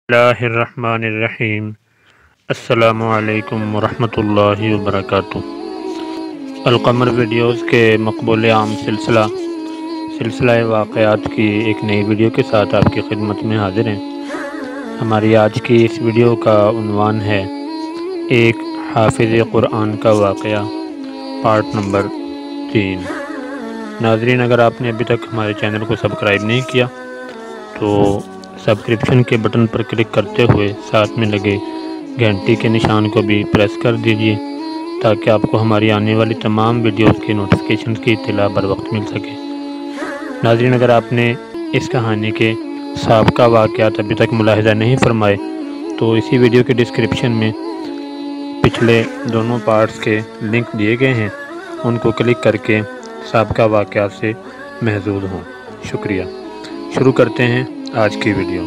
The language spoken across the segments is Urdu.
اللہ الرحمن الرحیم۔ السلام علیکم ورحمۃ اللہ وبرکاتہ۔ القمر ویڈیوز کے مقبول عام سلسلہ واقعات کی ایک نئی ویڈیو کے ساتھ آپ کی خدمت میں حاضر ہیں۔ ہماری آج کی اس ویڈیو کا عنوان ہے ایک حافظ قرآن کا واقعہ، پارٹ نمبر 3۔ ناظرین، اگر آپ نے ابھی تک ہمارے چینل کو سبسکرائب نہیں کیا تو سبسکرپشن کے بٹن پر کلک کرتے ہوئے ساتھ میں لگے گھنٹی کے نشان کو بھی پریس کر دیجیے تاکہ آپ کو ہماری آنے والی تمام ویڈیوز کی نوٹیفیکیشن کی اطلاع بر وقت مل سکے۔ ناظرین، اگر آپ نے اس کہانی کے سابقہ واقعات ابھی تک ملاحظہ نہیں فرمائے تو اسی ویڈیو کے ڈسکرپشن میں پچھلے دونوں پارٹس کے لنک دیے گئے ہیں، ان کو کلک کر کے سابقہ واقعات سے محظوظ ہوں۔ شکریہ۔ شروع کرتے ہیں آج کی ویڈیو۔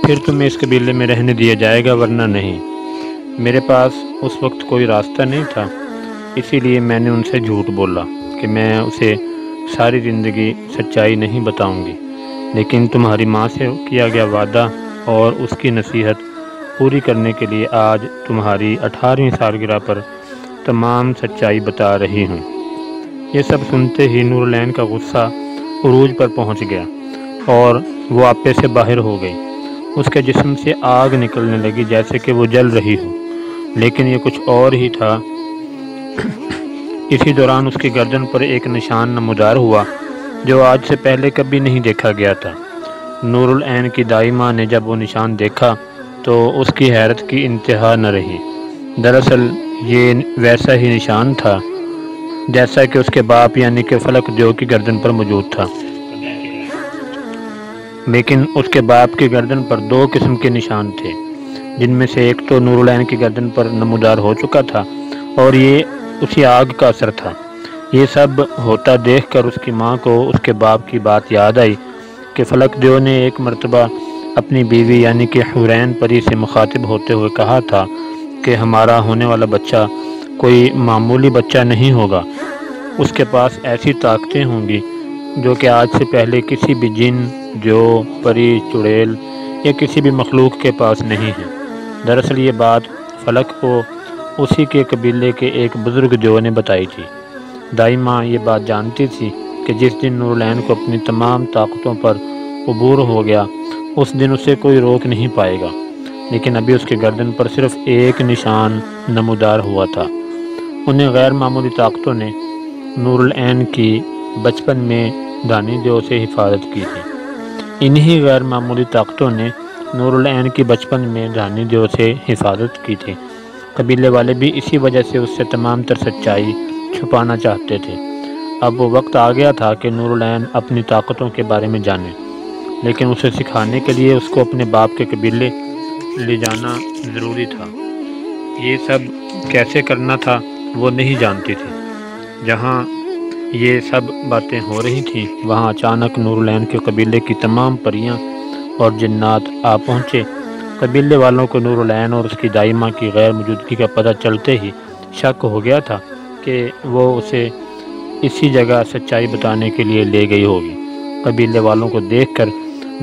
پھر تمہیں اس قبیلے میں رہنے دیا جائے گا ورنہ نہیں۔ میرے پاس اس وقت کوئی راستہ نہیں تھا، اسی لیے میں نے ان سے جھوٹ بولا کہ میں اسے ساری زندگی سچائی نہیں بتاؤں گی، لیکن تمہاری ماں سے کیا گیا وعدہ اور اس کی نصیحت پوری کرنے کے لیے آج تمہاری 18ویں سالگرہ پر تمام سچائی بتا رہی ہوں۔ یہ سب سنتے ہی نور العین کا غصہ عروج پر پہنچ گیا اور وہ آپے سے باہر ہو گئی۔ اس کے جسم سے آگ نکلنے لگی جیسے کہ وہ جل رہی ہو، لیکن یہ کچھ اور ہی تھا۔ اسی دوران اس کی گردن پر ایک نشان نمودار ہوا جو آج سے پہلے کبھی نہیں دیکھا گیا تھا۔ نور العین کی دائی ماں نے جب وہ نشان دیکھا تو اس کی حیرت کی انتہا نہ رہی۔ دراصل یہ ویسا ہی نشان تھا جیسا کہ اس کے باپ یعنی کہ فلک دیو کی گردن پر موجود تھا، لیکن اس کے باپ کی گردن پر دو قسم کے نشان تھے، جن میں سے ایک تو نور العین کی گردن پر نمودار ہو چکا تھا اور یہ اسی آگ کا اثر تھا۔ یہ سب ہوتا دیکھ کر اس کی ماں کو اس کے باپ کی بات یاد آئی کہ فلک دیو نے ایک مرتبہ اپنی بیوی یعنی کہ حورین پری سے مخاطب ہوتے ہوئے کہا تھا کہ ہمارا ہونے والا بچہ کوئی معمولی بچہ نہیں ہوگا، اس کے پاس ایسی طاقتیں ہوں گی جو کہ آج سے پہلے کسی بھی جن، جو، پری، چڑیل یا کسی بھی مخلوق کے پاس نہیں ہے۔ دراصل یہ بات فلک کو اسی کے قبیلے کے ایک بزرگ جو نے بتائی تھی۔ دائی ماں یہ بات جانتی تھی کہ جس دن نور العین کو اپنی تمام طاقتوں پر عبور ہو گیا اس دن اسے کوئی روک نہیں پائے گا، لیکن ابھی اس کی گردن پر صرف ایک نشان نمودار ہوا تھا۔ انہیں غیر معمولی طاقتوں نے نور العین کی بچپن میں دانی دیو سے حفاظت کی تھی۔ انہی غیر معمولی طاقتوں نے نور العین کی بچپن میں دانی دیو سے حفاظت کی تھی۔ قبیلے والے بھی اسی وجہ سے اس سے تمام تر سچائی چھپانا چاہتے تھے۔ اب وہ وقت آ گیا تھا کہ نور العین اپنی طاقتوں کے بارے میں جانے، لیکن اسے سکھانے کے لیے اس کو اپنے باپ کے قبیلے لے جانا ضروری تھا۔ یہ سب کیسے کرنا تھا وہ نہیں جانتی تھی۔ جہاں یہ سب باتیں ہو رہی تھیں وہاں اچانک نور العین کے قبیلے کی تمام پریاں اور جنات آ پہنچے۔ قبیلے والوں کو نور العین اور اس کی دائی ماں کی غیر موجودگی کا پتہ چلتے ہی شک ہو گیا تھا کہ وہ اسے اسی جگہ سچائی بتانے کے لیے لے گئی ہوگی۔ قبیلے والوں کو دیکھ کر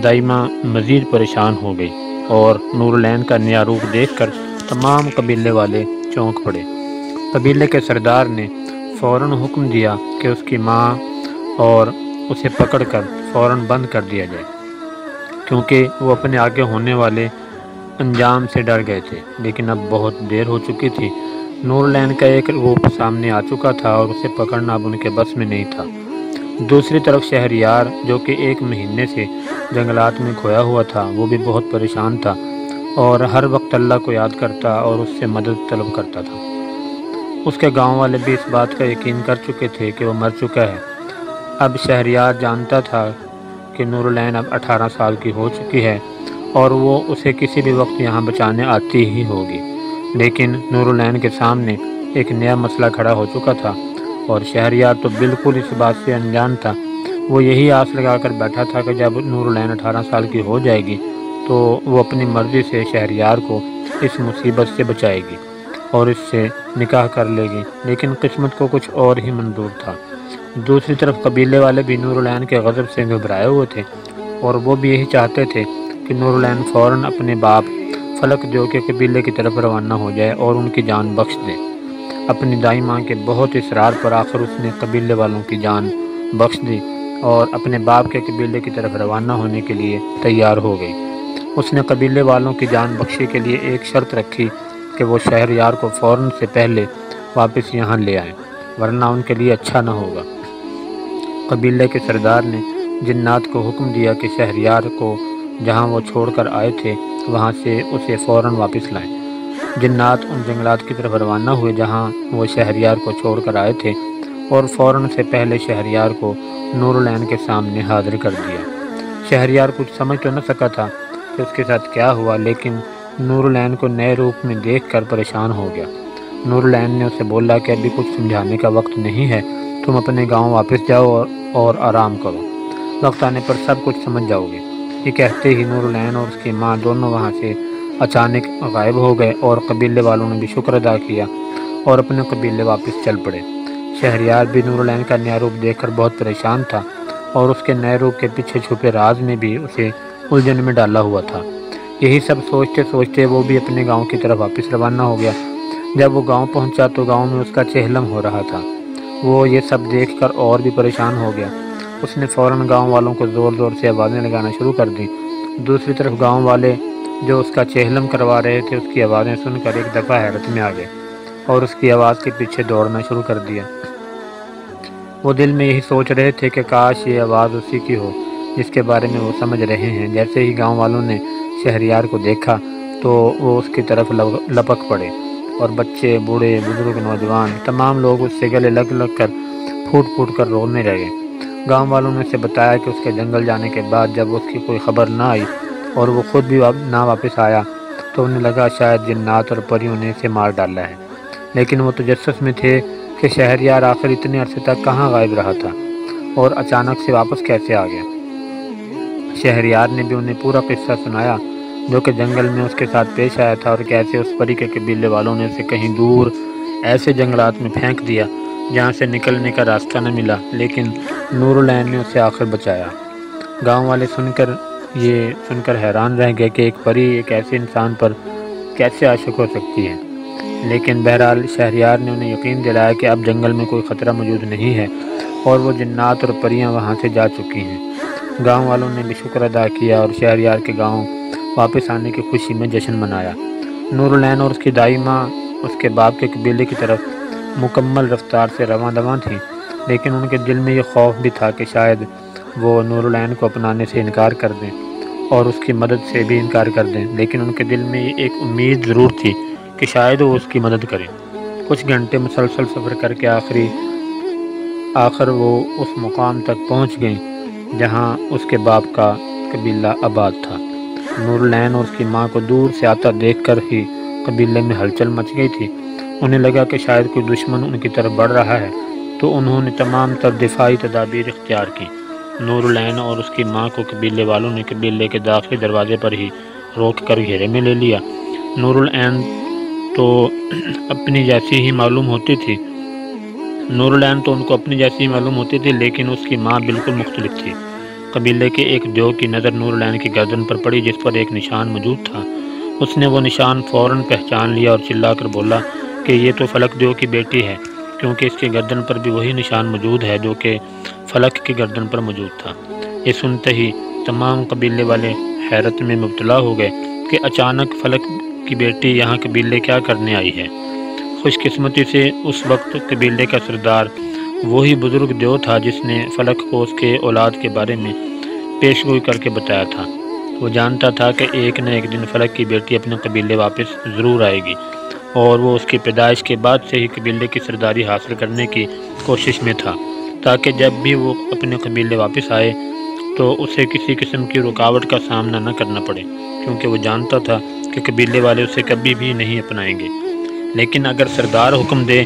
دائی ماں مزید پریشان ہو گئی اور نور العین کا نیا روپ دیکھ کر تمام قبیلے والے چونک پڑے۔ قبیلے کے سردار نے فوراً حکم دیا کہ اس کی ماں اور اسے پکڑ کر فوراً بند کر دیا جائے، کیونکہ وہ اپنے آگے ہونے والے انجام سے ڈر گئے تھے، لیکن اب بہت دیر ہو چکی تھی۔ نور العین کا ایک روپ سامنے آ چکا تھا اور اسے پکڑنا اب ان کے بس میں نہیں تھا۔ دوسری طرف شہریار جو کہ 1 مہینے سے جنگلات میں کھویا ہوا تھا وہ بھی بہت پریشان تھا اور ہر وقت اللہ کو یاد کرتا اور اس سے مدد طلب کرتا تھا۔ اس کے گاؤں والے بھی اس بات کا یقین کر چکے تھے کہ وہ مر چکا ہے۔ اب شہریار جانتا تھا کہ نور العین اب 18 سال کی ہو چکی ہے اور وہ اسے کسی بھی وقت یہاں بچانے آتی ہی ہوگی، لیکن نور العین کے سامنے ایک نیا مسئلہ کھڑا ہو چکا تھا اور شہریار تو بالکل اس بات سے انجان تھا۔ وہ یہی آس لگا کر بیٹھا تھا کہ جب نور العین 18 سال کی ہو جائے گی تو وہ اپنی مرضی سے شہریار کو اس مصیبت سے بچائے گی اور اس سے نکاح کر لے گی، لیکن قسمت کو کچھ اور ہی منظور تھا۔ دوسری طرف قبیلے والے بھی نور العین کے غضب سے گھبرائے ہوئے تھے اور وہ بھی یہی چاہتے تھے کہ نورالعین فوراً اپنے باپ فلک دیو کے قبیلے کی طرف روانہ ہو جائے اور ان کی جان بخش دے۔ اپنی دائی ماں کے بہت اصرار پر آخر اس نے قبیلے والوں کی جان بخش دی اور اپنے باپ کے قبیلے کی طرف روانہ ہونے کے لیے تیار ہو گئی۔ اس نے قبیلے والوں کی جان بخشی کے لیے ایک شرط رکھی کہ وہ شہریار کو فوراً سے پہلے واپس یہاں لے آئیں، ورنہ ان کے لیے اچھا نہ ہوگا۔ قبیلے کے سردار نے جنات کو حکم دیا کہ شہریار کو جہاں وہ چھوڑ کر آئے تھے وہاں سے اسے فوراً واپس لائیں۔ جنات ان جنگلات کی طرف روانہ ہوئے جہاں وہ شہریار کو چھوڑ کر آئے تھے اور فوراً سے پہلے شہریار کو نورالعین کے سامنے حاضر کر دیا۔ شہریار کچھ سمجھ تو نہ سکا تھا کہ اس کے ساتھ کیا ہوا، لیکن نورالعین کو نئے روپ میں دیکھ کر پریشان ہو گیا۔ نورالعین نے اسے بولا کہ ابھی کچھ سمجھانے کا وقت نہیں ہے، تم اپنے گاؤں واپس جاؤ اور آرام کرو، وقت آنے پر سب کچھ سمجھ جاؤ گے۔ یہ کہتے ہی نورالعین اور اس کی ماں دونوں وہاں سے اچانک غائب ہو گئے اور قبیلے والوں نے بھی شکر ادا کیا اور اپنے قبیلے واپس چل پڑے۔ شہریار بھی نورالعین کا نیا روپ دیکھ کر بہت پریشان تھا اور اس کے نئے روپ کے پیچھے چھپے راز نے بھی اسے الجھن میں ڈالا ہوا تھا۔ یہی سب سوچتے سوچتے وہ بھی اپنے گاؤں کی طرف واپس روانہ ہو گیا۔ جب وہ گاؤں پہنچا تو گاؤں میں اس کا چہلم ہو رہا تھا۔ وہ یہ سب دیکھ کر اور بھی پریشان ہو گیا۔ اس نے فوراً گاؤں والوں کو زور زور سے آوازیں لگانا شروع کر دیں۔ دوسری طرف گاؤں والے جو اس کا چہلم کروا رہے تھے اس کی آوازیں سن کر ایک دفعہ حیرت میں آ گئے اور اس کی آواز کے پیچھے دوڑنا شروع کر دیا۔ وہ دل میں یہی سوچ رہے تھے کہ کاش یہ آواز اسی کی ہو جس کے بارے میں وہ سمجھ رہے ہیں۔ جیسے ہی گاؤں والوں نے شہریار کو دیکھا تو وہ اس کی طرف لپک پڑے اور بچے، بوڑھے، بزرگ، نوجوان تمام لوگ اس سے گلے لگ لگ کر پھوٹ پھوٹ کر رونے لگے۔ گاؤں والوں نے اسے بتایا کہ اس کے جنگل جانے کے بعد جب اس کی کوئی خبر نہ آئی اور وہ خود بھی نہ واپس آیا تو انہیں لگا شاید جنات اور پریوں نے اسے مار ڈالا ہے، لیکن وہ تجسس میں تھے کہ شہریار آخر اتنے عرصے تک کہاں غائب رہا تھا اور اچانک سے واپس کیسے آ گیا۔ شہریار نے بھی انہیں پورا قصہ سنایا جو کہ جنگل میں اس کے ساتھ پیش آیا تھا اور کیسے اس پری کے قبیلے والوں نے اسے کہیں دور ایسے جنگلات میں پھینک دیا جہاں سے نکلنے کا راستہ نہ ملا، لیکن نورالعین نے اسے آخر بچایا۔ گاؤں والے یہ سن کر حیران رہ گئے کہ ایک پری ایک ایسے انسان پر کیسے عاشق ہو سکتی ہے، لیکن بہرحال شہریار نے انہیں یقین دلایا کہ اب جنگل میں کوئی خطرہ موجود نہیں ہے اور وہ جنات اور پریاں وہاں سے جا چکی ہیں۔ گاؤں والوں نے بھی شکر ادا کیا اور شہریار کے گاؤں واپس آنے کی خوشی میں جشن منایا۔ نورالعین اور اس کی دائی ماں اس کے باپ کے قبیلے کی طرف مکمل رفتار سے رواں دواں تھیں، لیکن ان کے دل میں یہ خوف بھی تھا کہ شاید وہ نورالعین کو اپنانے سے انکار کر دیں اور اس کی مدد سے بھی انکار کر دیں، لیکن ان کے دل میں یہ ایک امید ضرور تھی کہ شاید وہ اس کی مدد کریں۔ کچھ گھنٹے مسلسل سفر کر کے آخر وہ اس مقام تک پہنچ گئیں جہاں اس کے باپ کا قبیلہ آباد تھا۔ نورالعین اور اس کی ماں کو دور سے آتا دیکھ کر ہی قبیلے میں ہلچل مچ گئی تھی۔ انہیں لگا کہ شاید کوئی دشمن ان کی طرف بڑھ رہا ہے، تو انہوں نے تمام تر دفاعی تدابیر اختیار کی۔ نورالعین اور اس کی ماں کو قبیلے والوں نے قبیلے کے داخلی دروازے پر ہی روک کر گھیرے میں لے لیا۔ نورالعین تو اپنی جیسی ہی معلوم ہوتی تھی ان کو اپنی جیسی معلوم ہوتی تھی، لیکن اس کی ماں بالکل مختلف تھی۔ قبیلے کے ایک دیو کی نظر نورالعین کی گردن پر پڑی جس پر ایک نشان موجود تھا۔ اس نے وہ نشان فوراً پہچان لیا اور چلا کر بولا کہ یہ تو فلک دیو کی بیٹی ہے، کیونکہ اس کی گردن پر بھی وہی نشان موجود ہے جو کہ فلک کی گردن پر موجود تھا۔ یہ سنتے ہی تمام قبیلے والے حیرت میں مبتلا ہو گئے کہ اچانک فلک کی بیٹی یہاں قبیلے کیا کرنے آئی ہے۔ خوش قسمتی سے اس وقت قبیلے کا سردار وہی بزرگ دیو تھا جس نے فلک کو اس کے اولاد کے بارے میں پیش گوئی کر کے بتایا تھا۔ وہ جانتا تھا کہ ایک نہ ایک دن فلک کی بیٹی اپنے قبیلے واپس ضرور آئے گی اور وہ اس کی پیدائش کے بعد سے ہی قبیلے کی سرداری حاصل کرنے کی کوشش میں تھا، تاکہ جب بھی وہ اپنے قبیلے واپس آئے تو اسے کسی قسم کی رکاوٹ کا سامنا نہ کرنا پڑے، کیونکہ وہ جانتا تھا کہ قبیلے والے اسے کبھی بھی نہیں اپنائیں گے، لیکن اگر سردار حکم دے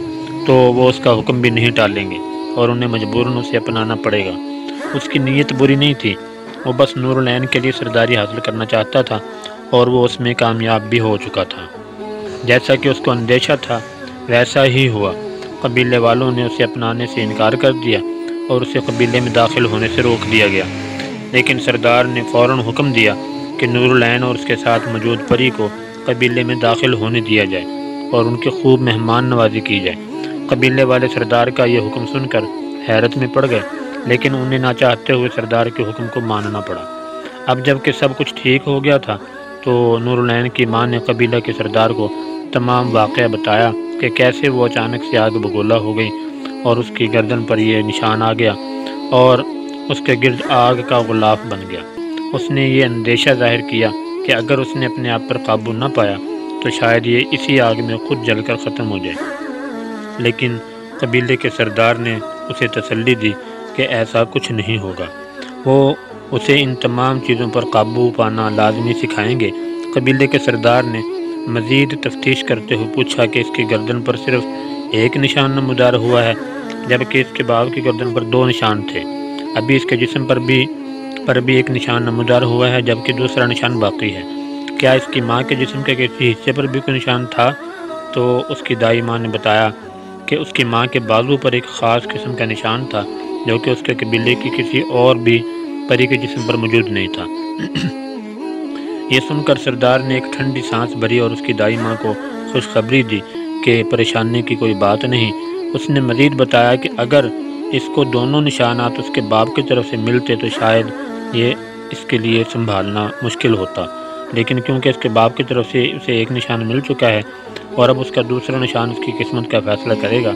تو وہ اس کا حکم بھی نہیں ٹالیں گے اور انہیں مجبوراً اسے اپنانا پڑے گا۔ اس کی نیت بری نہیں تھی، وہ بس نورالعین کے لیے سرداری حاصل کرنا چاہتا تھا اور وہ اس میں کامیاب بھی ہو چکا تھا۔ جیسا کہ اس کو اندیشہ تھا ویسا ہی ہوا۔ قبیلے والوں نے اسے اپنانے سے انکار کر دیا اور اسے قبیلے میں داخل ہونے سے روک دیا گیا، لیکن سردار نے فوراً حکم دیا کہ نور العین اور اس کے ساتھ موجود پری کو قبیلے میں داخل ہونے دیا جائے اور ان کی خوب مہمان نوازی کی جائے۔ قبیلے والے سردار کا یہ حکم سن کر حیرت میں پڑ گئے، لیکن انہیں نہ چاہتے ہوئے سردار کے حکم کو ماننا پڑا۔ اب جب کہ سب کچھ ٹھیک ہو گیا تھا تو نور العین کی ماں نے قبیلہ کے سردار کو تمام واقعہ بتایا کہ کیسے وہ اچانک سے آگ بگولا ہو گئی اور اس کی گردن پر یہ نشان آ گیا اور اس کے گرد آگ کا غلاف بن گیا۔ اس نے یہ اندیشہ ظاہر کیا کہ اگر اس نے اپنے آپ پر قابو نہ پایا تو شاید یہ اسی آگ میں خود جل کر ختم ہو جائے، لیکن قبیلے کے سردار نے اسے تسلی دی کہ ایسا کچھ نہیں ہوگا، وہ اسے ان تمام چیزوں پر قابو پانا لازمی سکھائیں گے۔ قبیلے کے سردار نے مزید تفتیش کرتے ہوئے پوچھا کہ اس کی گردن پر صرف ایک نشان نمودار ہوا ہے، جبکہ اس کے باپ کی گردن پر 2 نشان تھے۔ ابھی اس کے جسم پر بھی ایک نشان نمودار ہوا ہے، جبکہ دوسرا نشان باقی ہے۔ کیا اس کی ماں کے جسم کے کسی حصے پر بھی کوئی نشان تھا؟ تو اس کی دائی ماں نے بتایا کہ اس کی ماں کے بازو پر ایک خاص قسم کا نشان تھا جو کہ اس کے قبیلے کی کسی اور بھی پری کے جسم پر موجود نہیں تھا۔ یہ سن کر سردار نے ایک ٹھنڈی سانس بھری اور اس کی دائی ماں کو خوشخبری دی کہ پریشانی کی کوئی بات نہیں۔ اس نے مزید بتایا کہ اگر اس کو دونوں نشانات اس کے باپ کی طرف سے ملتے تو شاید یہ اس کے لیے سنبھالنا مشکل ہوتا، لیکن کیونکہ اس کے باپ کی طرف سے اسے ایک نشان مل چکا ہے اور اب اس کا دوسرا نشان اس کی قسمت کا فیصلہ کرے گا۔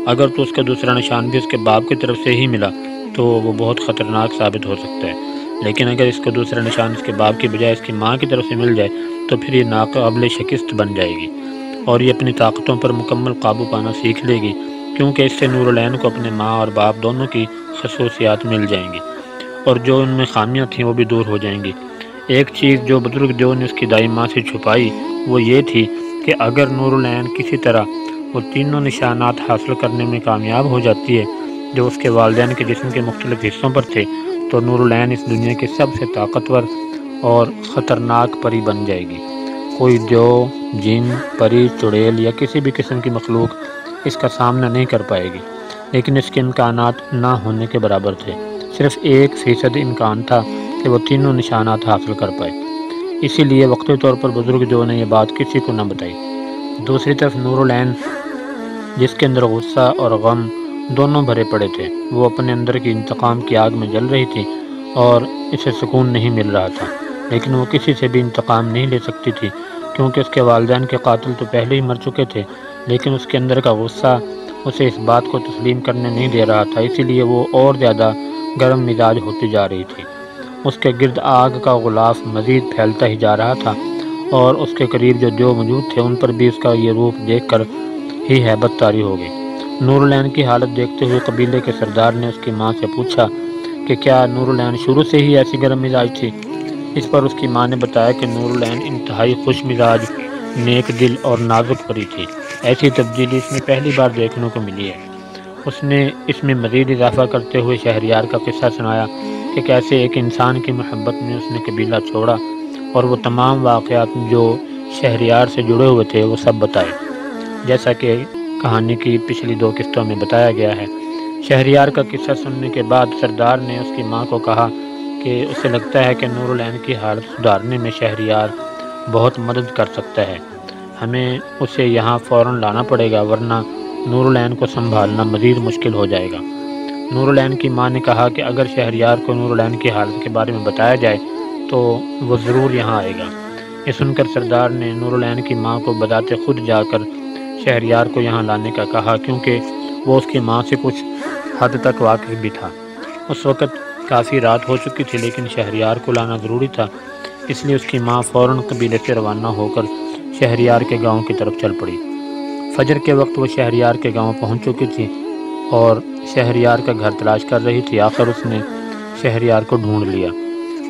اگر تو اس کا دوسرا نشان بھی اس کے باپ کی طرف سے ہی ملا تو وہ بہت خطرناک ثابت ہو سکتا ہے، لیکن اگر اس کو دوسرا نشان اس کے باپ کی بجائے اس کی ماں کی طرف سے مل جائے تو پھر یہ ناقابل شکست بن جائے گی اور یہ اپنی طاقتوں پر مکمل قابو پانا سیکھ لے گی، کیونکہ اس سے نور العین کو اپنے ماں اور باپ دونوں کی خصوصیات مل جائیں گی اور جو ان میں خامیاں تھیں وہ بھی دور ہو جائیں گی۔ ایک چیز جو بزرگ جو نے اس کی دائی ماں سے چھپائی وہ یہ تھی کہ اگر نور العین کسی طرح وہ تینوں نشانات حاصل کرنے میں کامیاب ہو جاتی ہے جو اس کے والدین کے جسم کے مختلف حصوں پر تھے تو نور العین اس دنیا کی سب سے طاقتور اور خطرناک پری بن جائے گی۔ کوئی دیو، جن، پری، چڑیل یا کسی بھی قسم کی مخلوق اس کا سامنا نہیں کر پائے گی، لیکن اس کے امکانات نہ ہونے کے برابر تھے۔ صرف 1% امکان تھا کہ وہ تینوں نشانات حاصل کر پائے، اسی لیے وقتی طور پر بزرگ جو نے یہ بات کسی کو نہ بتائی۔ دوسری طرف نور العین جس کے اندر غصہ اور غم دونوں بھرے پڑے تھے، وہ اپنے اندر کی انتقام کی آگ میں جل رہی تھی اور اسے سکون نہیں مل رہا تھا، لیکن وہ کسی سے بھی انتقام نہیں لے سکتی تھی کیونکہ اس کے والدین کے قاتل تو پہلے ہی مر چکے تھے، لیکن اس کے اندر کا غصہ اسے اس بات کو تسلیم کرنے نہیں دے رہا تھا، اسی لیے وہ اور زیادہ گرم مزاج ہوتی جا رہی تھی۔ اس کے گرد آگ کا غلاف مزید پھیلتا ہی جا رہا تھا اور اس کے قریب جو دیو موجود تھے ان پر بھی اس کا یہ روپ دیکھ کر ہی ہیبت طاری ہو گئی۔ نور العین کی حالت دیکھتے ہوئے قبیلے کے سردار نے اس کی ماں سے پوچھا کہ کیا نور العین شروع سے ہی ایسی گرم مزاج تھی؟ اس پر اس کی ماں نے بتایا کہ نور العین انتہائی خوش مزاج، نیک دل اور نازک پری تھی، ایسی تبدیلی اس میں پہلی بار دیکھنے کو ملی ہے۔ اس نے اس میں مزید اضافہ کرتے ہوئے شہریار کا قصہ سنایا کہ کیسے ایک انسان کی محبت میں اس نے قبیلہ چھوڑا اور وہ تمام واقعات جو شہریار سے جڑے ہوئے تھے وہ سب بتائے، جیسا کہ کہانی کی پچھلی 2 قسطوں میں بتایا گیا ہے۔ شہریار کا قصہ سننے کے بعد سردار نے اس کی ماں کو کہا کہ اسے لگتا ہے کہ نور العین کی حالت سدھارنے میں شہریار بہت مدد کر سکتا ہے، ہمیں اسے یہاں فوراً لانا پڑے گا ورنہ نور العین کو سنبھالنا مزید مشکل ہو جائے گا۔ نور العین کی ماں نے کہا کہ اگر شہریار کو نور العین کی حالت کے بارے میں بتایا جائے تو وہ ضرور یہاں آئے گا۔ یہ سن کر سردار نے نور العین کی ماں کو بذات خود جا کر شہریار کو یہاں لانے کا کہا، کیونکہ وہ اس کی ماں سے کچھ حد تک واقف بھی تھا۔ اس وقت کافی رات ہو چکی تھی لیکن شہریار کو لانا ضروری تھا، اس لیے اس کی ماں فوراً قبیلے سے روانہ ہو کر شہریار کے گاؤں کی طرف چل پڑی۔ فجر کے وقت وہ شہریار کے گاؤں پہنچ چکی تھی اور شہریار کا گھر تلاش کر رہی تھی۔ آخر اس نے شہریار کو ڈھونڈ لیا،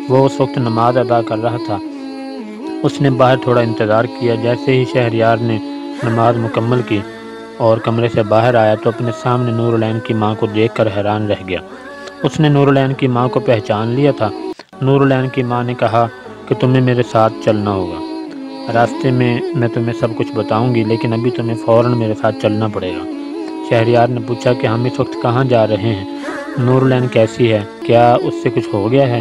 وہ اس وقت نماز ادا کر رہا تھا۔ اس نے باہر تھوڑا انتظار کیا، جیسے ہی شہریار نے نماز مکمل کی اور کمرے سے باہر آیا تو اپنے سامنے نور العین کی ماں کو دیکھ کر حیران رہ گیا۔ اس نے نور العین کی ماں کو پہچان لیا تھا۔ نور العین کی ماں نے کہا کہ تمہیں میرے ساتھ چلنا ہوگا، راستے میں تمہیں سب کچھ بتاؤں گی لیکن ابھی تمہیں فوراً میرے ساتھ چلنا پڑے گا۔ شہریار نے پوچھا کہ ہم اس وقت کہاں جا رہے ہیں؟ نور العین کیسی ہے؟ کیا اس سے کچھ ہو گیا ہے؟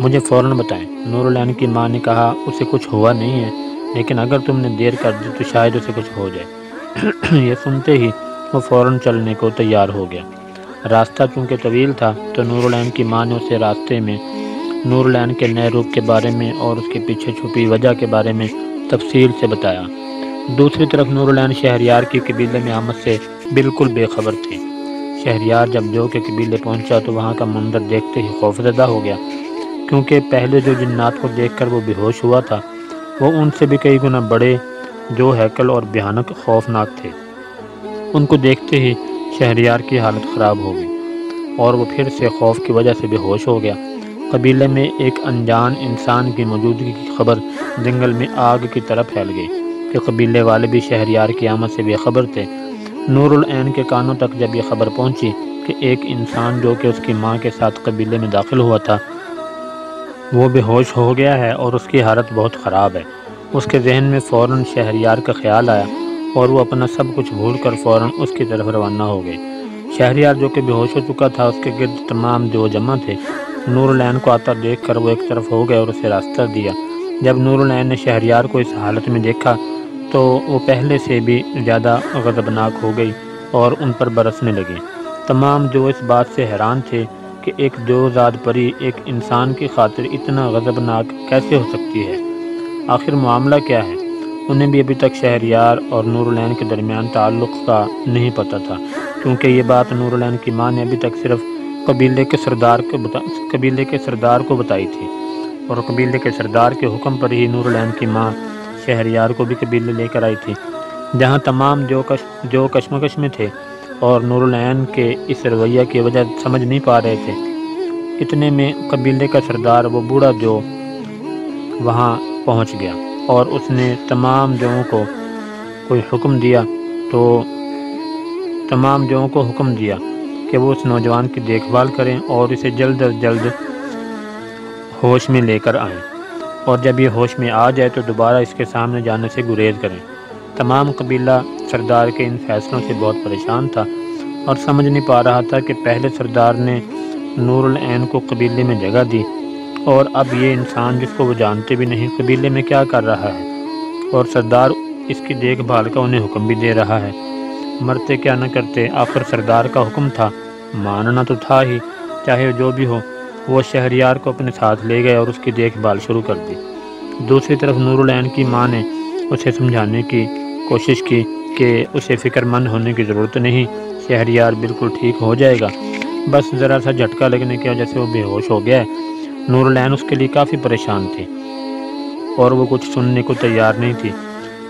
مجھے فوراً بتائیں۔ نور العین کی ماں نے کہا اسے کچھ ہوا نہیں ہے، لیکن اگر تم نے دیر کر دی تو شاید اسے کچھ ہو جائے۔ یہ سنتے ہی وہ فوراً چلنے کو تیار ہو گیا۔ راستہ چونکہ طویل تھا تو نور العین کی ماں نے اسے راستے میں نور العین کے نئے روپ کے بارے میں اور اس کے پیچھے چھپی وجہ کے بارے میں تفصیل سے بتایا۔ دوسری طرف نور العین شہریار کی قبیلے میں آمد سے بالکل بے خبر تھی۔ شہریار جب جو کے قبیلے پہنچا تو وہاں کا منظر دیکھتے ہی خوفزدہ ہو گیا، کیونکہ پہلے جو جنات کو دیکھ کر وہ بے ہوش ہوا تھا وہ ان سے بھی کئی گنا بڑے، جو ہیکل اور بھیانک خوفناک تھے۔ ان کو دیکھتے ہی شہریار کی حالت خراب ہو گئی اور وہ پھر سے خوف کی وجہ سے بے ہوش ہو گیا۔ قبیلے میں ایک انجان انسان کی موجودگی کی خبر جنگل میں آگ کی طرح پھیل گئی کہ قبیلے والے بھی شہریار کی آمد سے بے خبر تھے۔ نور العین کے کانوں تک جب یہ خبر پہنچی کہ ایک انسان جو کہ اس کی ماں کے ساتھ قبیلے میں داخل ہوا تھا وہ بے ہوش ہو گیا ہے اور اس کی حالت بہت خراب ہے، اس کے ذہن میں فوراً شہریار کا خیال آیا اور وہ اپنا سب کچھ بھول کر فوراً اس کی طرف روانہ ہو گئے۔ شہریار جو کہ بے ہوش ہو چکا تھا، اس کے گرد تمام جو جمع تھے۔ نور العین کو آتا دیکھ کر وہ ایک طرف ہو گئے اور اسے راستہ دیا۔ جب نور العین نے شہریار کو اس حالت میں دیکھا تو وہ پہلے سے بھی زیادہ غضبناک ہو گئی اور ان پر برسنے لگی۔ تمام جو اس بات سے حیران تھے کہ ایک دوزاد پری ایک انسان کی خاطر اتنا غضبناک کیسے ہو سکتی ہے، آخر معاملہ کیا ہے؟ انہیں بھی ابھی تک شہریار اور نور العین کے درمیان تعلق کا نہیں پتہ تھا، کیونکہ یہ بات نور العین کی ماں نے ابھی تک صرف قبیلے کے سردار کو بتائی تھی، اور قبیلے کے سردار کے حکم پر ہی نور العین کی ماں شہریار کو بھی قبیلے لے کر آئی تھی، جہاں تمام جو کشمکش میں تھے اور نور العین کے اس رویہ کی وجہ سمجھ نہیں پا رہے تھے۔ اتنے میں قبیلے کا سردار وہ بوڑھا جو وہاں پہنچ گیا اور اس نے تمام جوؤں کو حکم دیا کہ وہ اس نوجوان کی دیکھ بھال کریں اور اسے جلد از جلد ہوش میں لے کر آئیں، اور جب یہ ہوش میں آ جائے تو دوبارہ اس کے سامنے جانے سے گریز کریں۔ تمام قبیلہ سردار کے ان فیصلوں سے بہت پریشان تھا اور سمجھ نہیں پا رہا تھا کہ پہلے سردار نے نور العین کو قبیلے میں جگہ دی اور اب یہ انسان جس کو وہ جانتے بھی نہیں قبیلے میں کیا کر رہا ہے، اور سردار اس کی دیکھ بھال کا انہیں حکم بھی دے رہا ہے۔ مرتے کیا نہ کرتے، آخر سردار کا حکم تھا، ماننا تو تھا ہی، چاہے جو بھی ہو۔ وہ شہریار کو اپنے ساتھ لے گئے اور اس کی دیکھ بھال شروع کر دی۔ دوسری طرف نور العین کی ماں نے اسے سمجھانے کی کوشش کی کہ اسے فکر مند ہونے کی ضرورت نہیں، شہریار بالکل ٹھیک ہو جائے گا، بس ذرا سا جھٹکا لگنے کی وجہ سے وہ بے ہوش ہو گیا ہے۔ نور العین اس کے لیے کافی پریشان تھی اور وہ کچھ سننے کو تیار نہیں تھی۔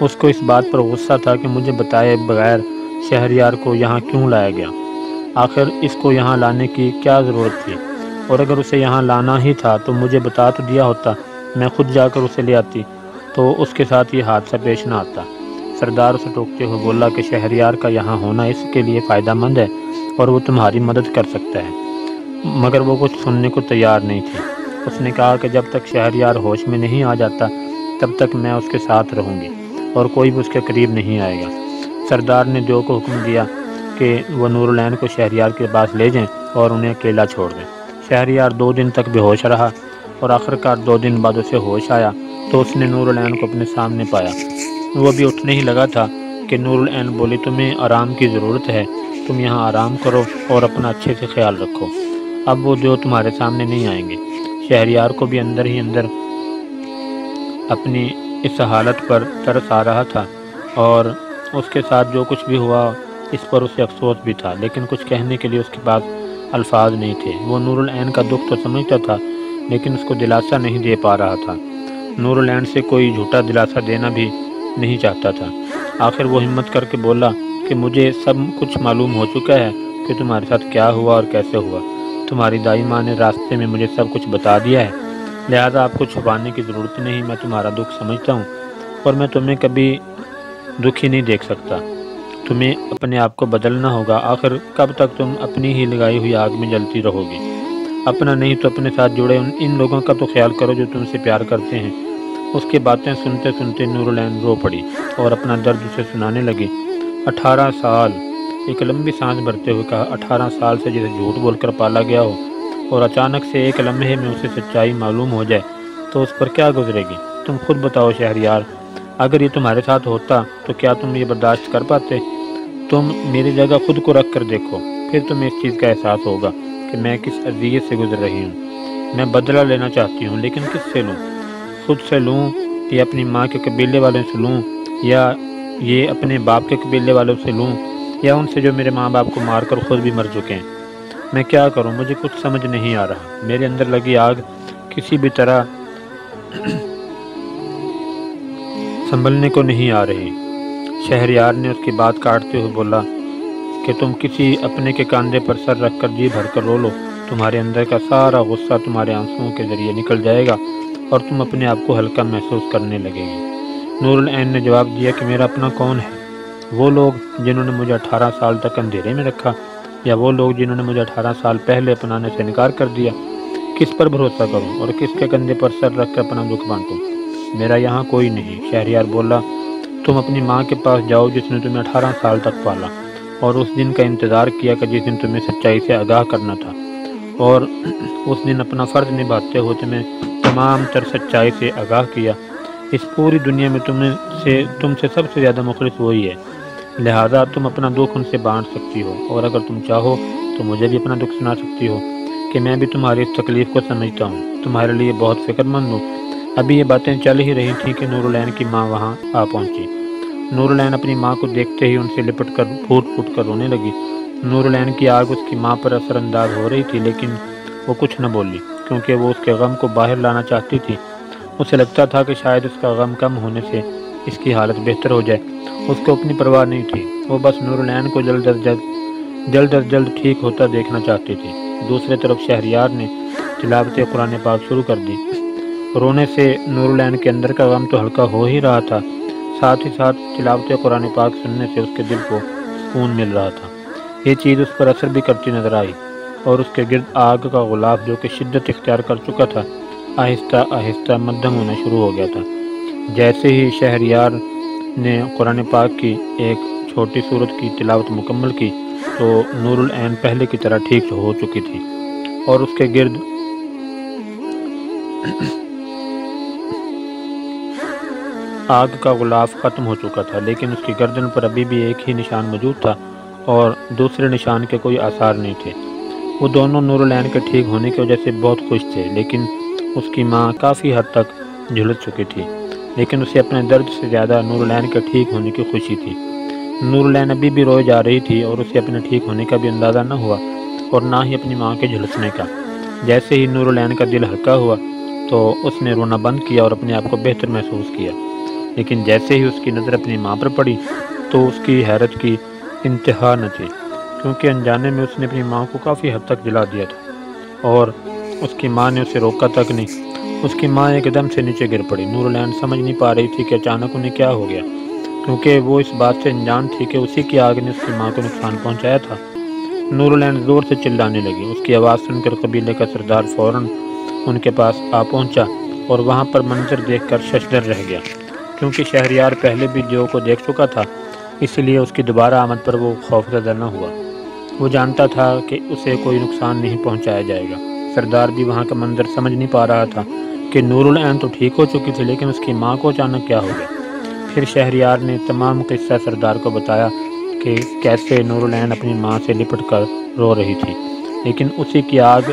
اس کو اس بات پر غصہ تھا کہ مجھے بتائے بغیر شہریار کو یہاں کیوں لایا گیا، آخر اس کو یہاں لانے کی کیا ضرورت تھی، اور اگر اسے یہاں لانا ہی تھا تو مجھے بتا تو دیا ہوتا، میں خود جا کر اسے لے آتی تو اس کے ساتھ یہ حادثہ پیش نہ آتا۔ سردار اسے ٹوکتے ہوئے بولا کہ شہریار کا یہاں ہونا اس کے لیے فائدہ مند ہے اور وہ تمہاری مدد کر سکتا ہے، مگر وہ کچھ سننے کو تیار نہیں تھی۔ اس نے کہا کہ جب تک شہریار ہوش میں نہیں آ جاتا تب تک میں اس کے ساتھ رہوں گی اور کوئی بھی اس کے قریب نہیں آئے گا۔ سردار نے جو کو حکم دیا کہ وہ نور العین کو شہریار کے پاس لے جائیں اور انہیں اکیلا چھوڑ دیں۔ شہریار 2 دن تک بے ہوش رہا اور آخرکار 2 دن بعد اسے ہوش آیا تو اس نے نور العین کو اپنے سامنے پایا۔ وہ بھی اٹھنے ہی لگا تھا کہ نور العین بولی، تمہیں آرام کی ضرورت ہے، تم یہاں آرام کرو اور اپنا اچھے سے خیال رکھو، اب وہ جو تمہارے سامنے نہیں آئیں گے۔ شہریار کو بھی اندر ہی اندر اپنی اس حالت پر ترس آ رہا تھا اور اس کے ساتھ جو کچھ بھی ہوا اس پر اسے افسوس بھی تھا، لیکن کچھ کہنے کے لیے اس کے پاس الفاظ نہیں تھے۔ وہ نور العین کا دکھ تو سمجھتا تھا لیکن اس کو دلاسا نہیں دے پا رہا تھا۔ نور العین سے کوئی جھوٹا دلاسا دینا بھی نہیں چاہتا تھا۔ آخر وہ ہمت کر کے بولا کہ مجھے سب کچھ معلوم ہو چکا ہے کہ تمہارے ساتھ کیا ہوا اور کیسے ہوا۔ تمہاری دائی ماں نے راستے میں مجھے سب کچھ بتا دیا ہے، لہذا آپ کو چھپانے کی ضرورت نہیں، میں تمہارا دکھ سمجھتا ہوں اور میں تمہیں کبھی دکھی نہیں دیکھ سکتا۔ تمہیں اپنے آپ کو بدلنا ہوگا، آخر کب تک تم اپنی ہی لگائی ہوئی آگ میں جلتی رہو گی؟ اپنا نہیں تو اپنے ساتھ جڑے ان لوگوں کا تو خیال کرو جو تم سے پیار کرتے ہیں۔ اس کی باتیں سنتے سنتے نور العین رو پڑی اور اپنا درد اسے سنانے لگی۔ 18 سال، ایک لمبی سانس بھرتے ہوئے کہا، 18 سال سے جسے جھوٹ بول کر پالا گیا ہو اور اچانک سے ایک لمحے میں اسے سچائی معلوم ہو جائے تو اس پر کیا گزرے گی؟ تم خود بتاؤ شہریار، اگر یہ تمہارے ساتھ ہوتا تو کیا تم یہ برداشت کر پاتے؟ تم میری جگہ خود کو رکھ کر دیکھو، پھر تمہیں اس چیز کا احساس ہوگا کہ میں کس اذیت سے گزر رہی ہوں۔ میں بدلہ لینا چاہتی ہوں، لیکن کس سے لوں؟ خود سے لوں یا اپنی ماں کے قبیلے والوں سے لوں، یا یہ اپنے باپ کے قبیلے والوں سے لوں، یا ان سے جو میرے ماں باپ کو مار کر خود بھی مر چکے ہیں؟ میں کیا کروں؟ مجھے کچھ سمجھ نہیں آ رہا۔ میرے اندر لگی آگ کسی بھی طرح سنبھلنے کو نہیں آ رہی۔ شہریار نے اس کی بات کاٹتے ہوئے بولا کہ تم کسی اپنے کے کاندھے پر سر رکھ کر جی بھر کر رو لو، تمہارے اندر کا سارا غصہ تمہارے آنسوؤں کے ذریعے نکل جائے گا اور تم اپنے آپ کو ہلکا محسوس کرنے لگے گی۔ نور العین نے جواب دیا کہ میرا اپنا کون ہے؟ وہ لوگ جنہوں نے مجھے 18 سال تک اندھیرے میں رکھا، یا وہ لوگ جنہوں نے مجھے 18 سال پہلے اپنانے سے انکار کر دیا؟ کس پر بھروسہ کروں اور کس کے کندھے پر سر رکھ کر اپنا دکھ بانٹوں؟ میرا یہاں کوئی نہیں۔ شہریار بولا، تم اپنی ماں کے پاس جاؤ جس نے تمہیں 18 سال تک پالا اور اس دن کا انتظار کیا کہ جس دن تمہیں سچائی سے آگاہ کرنا تھا، اور اس دن اپنا فرض نبھاتے ہوئے تمہیں تمام تر سچائی سے آگاہ کیا۔ اس پوری دنیا میں تم سے سب سے زیادہ مخلص وہی ہے، لہذا تم اپنا دکھ ان سے بانٹ سکتی ہو، اور اگر تم چاہو تو مجھے بھی اپنا دکھ سنا سکتی ہو کہ میں بھی تمہاری اس تکلیف کو سمجھتا ہوں، تمہارے لیے بہت فکر مند ہوں۔ ابھی یہ باتیں چل ہی رہی تھیں کہ نور العین کی ماں وہاں آ پہنچی۔ نور العین اپنی ماں کو دیکھتے ہی ان سے لپٹ کر پھوٹ پھوٹ کر رونے لگی۔ نور العین کی آگ اس کی ماں پر اثر انداز ہو رہی تھی، لیکن وہ کچھ نہ بولی، کیونکہ وہ اس کے غم کو باہر لانا چاہتی تھی۔ اسے لگتا تھا کہ شاید اس کا غم کم ہونے سے اس کی حالت بہتر ہو جائے۔ اس کو اپنی پرواہ نہیں تھی، وہ بس نور العین کو جلد از جلد ٹھیک ہوتا دیکھنا چاہتی تھی۔ دوسری طرف شہریار نے تلاوت قرآن پاک شروع کر دی۔ رونے سے نور العین کے اندر کا غم تو ہلکا ہو ہی رہا تھا، ساتھ ہی ساتھ تلاوت قرآن پاک سننے سے اس کے دل کو سکون مل رہا تھا۔ یہ چیز اس پر اثر بھی کرتی نظر آئی، اور اس کے گرد آگ کا غلاف جو کہ شدت اختیار کر چکا تھا، آہستہ آہستہ مدھم ہونا شروع ہو گیا تھا۔ جیسے ہی شہریار نے قرآن پاک کی ایک چھوٹی سورت کی تلاوت مکمل کی تو نور العین پہلے کی طرح ٹھیک ہو چکی تھی، اور اس کے گرد آگ کا غلاف ختم ہو چکا تھا، لیکن اس کی گردن پر ابھی بھی ایک ہی نشان موجود تھا اور دوسرے نشان کے کوئی آثار نہیں تھے۔ وہ دونوں نور العین کے ٹھیک ہونے کی وجہ سے بہت خوش تھے، لیکن اس کی ماں کافی حد تک جھلس چکی تھی، لیکن اسے اپنے درد سے زیادہ نور العین کے ٹھیک ہونے کی خوشی تھی۔ نور العین ابھی بھی روئے جا رہی تھی اور اسے اپنے ٹھیک ہونے کا بھی اندازہ نہ ہوا اور نہ ہی اپنی ماں کے جھلسنے کا۔ جیسے ہی نور العین کا دل ہلکا ہوا تو اس نے رونا بند کیا اور اپنے آپ کو بہتر محسوس کیا، لیکن جیسے ہی اس کی نظر اپنی ماں پر پڑی تو اس کی حیرت کی انتہا نہ تھی، کیونکہ انجانے میں اس نے اپنی ماں کو کافی حد تک جلا دیا تھا اور اس کی ماں نے اسے روکا تک نہیں۔ اس کی ماں ایک دم سے نیچے گر پڑی۔ نور العین سمجھ نہیں پا رہی تھی کہ اچانک انہیں کیا ہو گیا، کیونکہ وہ اس بات سے انجان تھی کہ اسی کی آگ نے اس کی ماں کو نقصان پہنچایا تھا۔ نور العین زور سے چلانے لگی۔ اس کی آواز سن کر قبیلے کا سردار فوراً ان کے پاس آ پہنچا اور وہاں پر منظر دیکھ کر ششدر رہ گیا، کیونکہ شہریار پہلے بھی جو کو دیکھ چکا تھا، اس لیے اس کی دوبارہ آمد پر وہ خوفزدہ نہ ہوا۔ وہ جانتا تھا کہ اسے کوئی نقصان نہیں پہنچایا جائے گا۔ سردار بھی وہاں کا منظر سمجھ نہیں پا رہا تھا کہ نور العین تو ٹھیک ہو چکی تھی، لیکن اس کی ماں کو اچانک کیا ہو گیا۔ پھر شہریار نے تمام قصہ سردار کو بتایا کہ کیسے نور العین اپنی ماں سے لپٹ کر رو رہی تھی، لیکن اسی کی آگ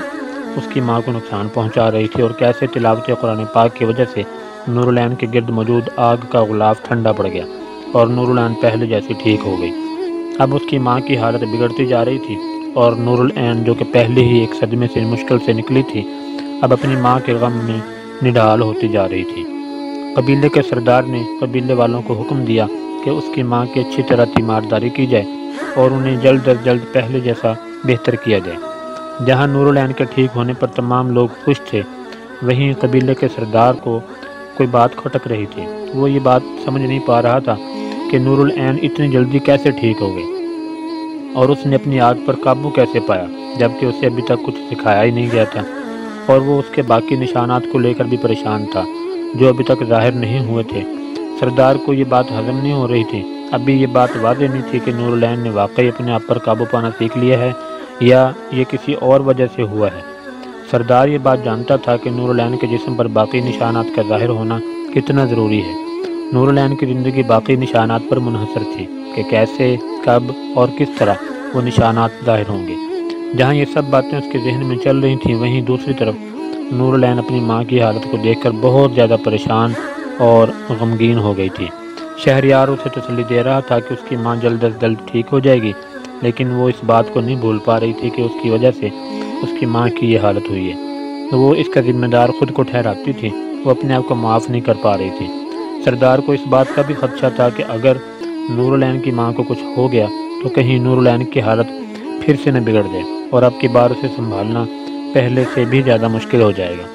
اس کی ماں کو نقصان پہنچا رہی تھی، اور کیسے تلاوت قرآن پاک کی وجہ سے نور العین کے گرد موجود آگ کا غلاف ٹھنڈا پڑ گیا اور نور العین پہلے جیسی ٹھیک ہو گئی۔ اب اس کی ماں کی حالت بگڑتی جا رہی تھی، اور نور العین جو کہ پہلے ہی ایک صدمے سے مشکل سے نکلی تھی، اب اپنی ماں کے غم میں نڈھال ہوتی جا رہی تھی۔ قبیلے کے سردار نے قبیلے والوں کو حکم دیا کہ اس کی ماں کی اچھی طرح تیمارداری کی جائے اور انہیں جلد از جلد پہلے جیسا بہتر کیا جائے۔ جہاں نور العین کے ٹھیک ہونے پر تمام لوگ خوش تھے، وہیں قبیلے کے سردار کو کوئی بات کھٹک رہی تھی۔ وہ یہ بات سمجھ نہیں پا رہا تھا کہ نور العین اتنی جلدی کیسے ٹھیک ہو گئی، اور اس نے اپنی آگ پر قابو کیسے پایا، جبکہ اسے ابھی تک کچھ سکھایا ہی نہیں گیا تھا، اور وہ اس کے باقی نشانات کو لے کر بھی پریشان تھا جو ابھی تک ظاہر نہیں ہوئے تھے۔ سردار کو یہ بات ہضم نہیں ہو رہی تھی۔ ابھی یہ بات واضح نہیں تھی کہ نور العین نے واقعی اپنے آپ پر قابو پانا سیکھ لیا ہے یا یہ کسی اور وجہ سے ہوا ہے۔ سردار یہ بات جانتا تھا کہ نور العین کے جسم پر باقی نشانات کا ظاہر ہونا کتنا ضروری ہے۔ نور العین کی زندگی باقی نشانات پر منحصر تھی کہ کیسے، کب اور کس طرح وہ نشانات ظاہر ہوں گے۔ جہاں یہ سب باتیں اس کے ذہن میں چل رہی تھیں، وہیں دوسری طرف نور العین اپنی ماں کی حالت کو دیکھ کر بہت زیادہ پریشان اور غمگین ہو گئی تھی۔ شہریار اسے تسلی دے رہا تھا کہ اس کی ماں جلد از جلد ٹھیک ہو جائے گی، لیکن وہ اس بات کو نہیں بھول پا رہی تھی کہ اس کی وجہ سے اس کی ماں کی یہ حالت ہوئی ہے۔ وہ اس کا ذمہ دار خود کو ٹھہراتی تھی، وہ اپنے آپ کو معاف نہیں کر پا رہی تھی۔ سردار کو اس بات کا بھی خدشہ تھا کہ اگر نور العین کی ماں کو کچھ ہو گیا تو کہیں نور العین کی حالت پھر سے نہ بگڑ جائے اور اب کی بار اسے سنبھالنا پہلے سے بھی زیادہ مشکل ہو جائے گا۔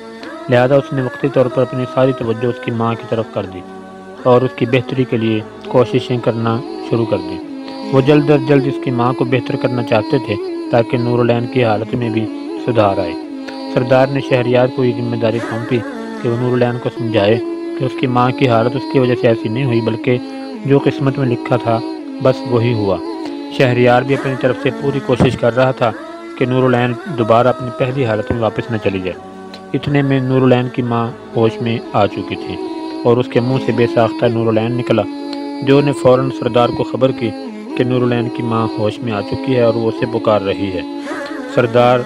لہذا اس نے وقتی طور پر اپنی ساری توجہ اس کی ماں کی طرف کر دی اور اس کی بہتری کے لیے کوششیں کرنا شروع کر دی۔ وہ جلد از جلد اس کی ماں کو بہتر کرنا چاہتے تھے تاکہ نور العین کی حالت میں بھی سدھار آئے۔ سردار نے شہریار کو یہ ذمہ داری سونپی کہ وہ نور العین کو سمجھائے کہ اس کی ماں کی حالت اس کی وجہ سے ایسی نہیں ہوئی، بلکہ جو قسمت میں لکھا تھا بس وہی ہوا۔ شہریار بھی اپنی طرف سے پوری کوشش کر رہا تھا کہ نور العین دوبارہ اپنی پہلی حالت میں واپس نہ چلی جائے۔ اتنے میں نور العین کی ماں ہوش میں آ چکی تھی اور اس کے منہ سے بے ساختہ نور العین نکلا، جو نے فوراً سردار کو خبر کی کہ نور العین کی ماں ہوش میں آ چکی ہے اور وہ اسے پکار رہی ہے۔ سردار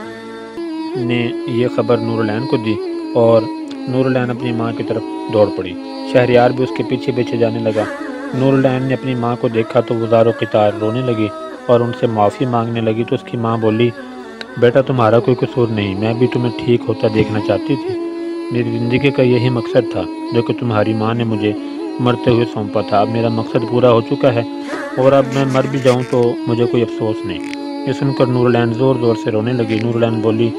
نے یہ خبر نور العین کو دی اور نور العین اپنی ماں کی طرف دوڑ پڑی۔ شہریار بھی اس کے پیچھے پیچھے جانے لگا۔ نور العین نے اپنی ماں کو دیکھا تو وہ زار و قطار رونے لگی اور ان سے معافی مانگنے لگی تو اس کی ماں بولی، بیٹا تمہارا کوئی قصور نہیں، میں بھی تمہیں ٹھیک ہوتا دیکھنا چاہتی تھی۔ میری زندگی کا یہی مقصد تھا جو کہ تمہاری ماں نے مجھے مرتے ہوئے سونپا تھا۔ اب میرا مقصد پورا ہو چکا ہے اور اب میں مر بھی جاؤں تو مجھے کوئی افسوس نہیں۔ یہ سن کر نور العین زور زور سے رونے لگی۔ نور العین بولی،